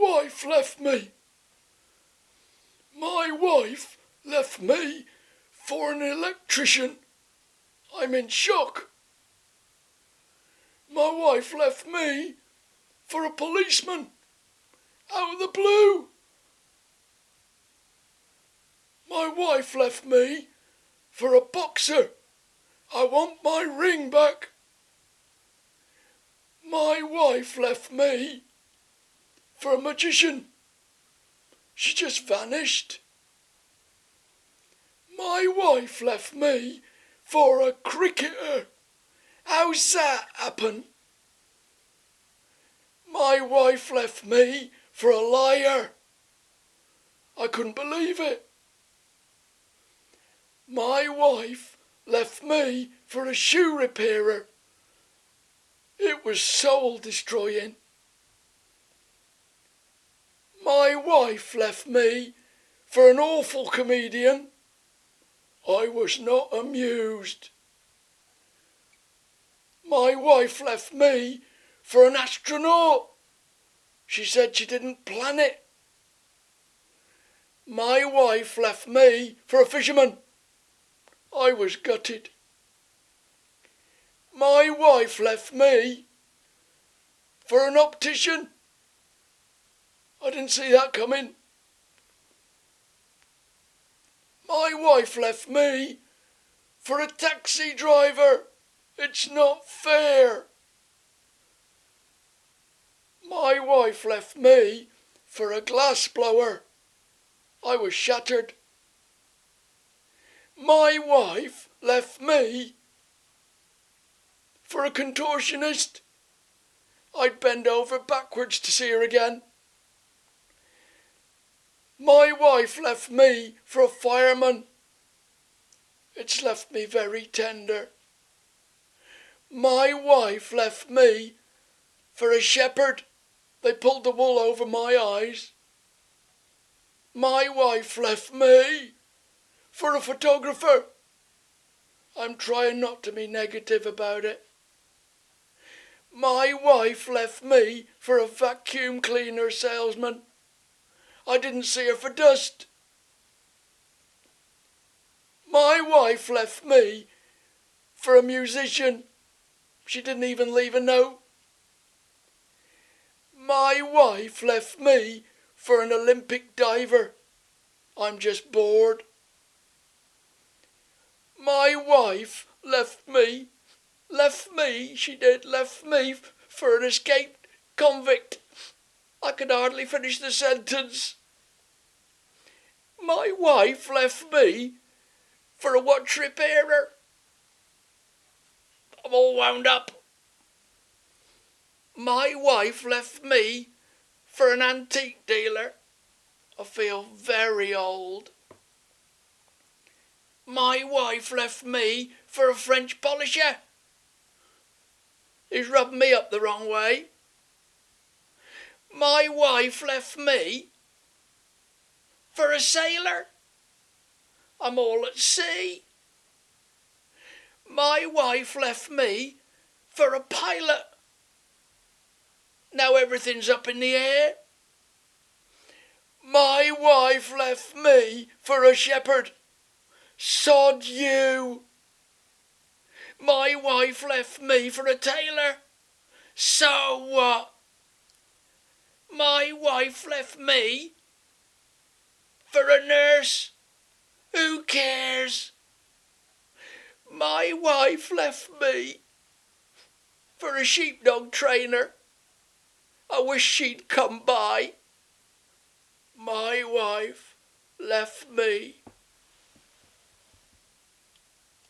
wife left me. My wife left me for an electrician. I'm in shock. My wife left me for a policeman. Out of the blue. My wife left me for a boxer. I want my ring back. My wife left me for a magician. She just vanished. My wife left me for a cricketer. How's that happen? My wife left me for a liar. I couldn't believe it. My wife left me for a shoe repairer. It was soul destroying. My wife left me for an awful comedian. I was not amused. My wife left me for an astronaut. She said she didn't plan it. My wife left me for a fisherman. I was gutted. My wife left me for an optician. I didn't see that coming. My wife left me for a taxi driver. It's not fair. My wife left me for a glass blower. I was shattered. My wife left me for a contortionist. I'd bend over backwards to see her again. My wife left me for a fireman. It's left me very tender. My wife left me for a shepherd. They pulled the wool over my eyes. My wife left me for a photographer. I'm trying not to be negative about it. My wife left me for a vacuum cleaner salesman. I didn't see her for dust. My wife left me for a musician. She didn't even leave a note. My wife left me for an Olympic diver. I'm just bored. My wife left me, she did, left me for an escaped convict. I could hardly finish the sentence. My wife left me for a watch repairer. I'm all wound up. My wife left me for an antique dealer. I feel very old. My wife left me for a French polisher. He's rubbed me up the wrong way. My wife left me for a sailor. I'm all at sea. My wife left me for a pilot. Now everything's up in the air. My wife left me for a shepherd. Sod you. My wife left me for a tailor. So what? My wife left me for a nurse. Who cares? My wife left me for a sheepdog trainer. I wish she'd come by. My wife left me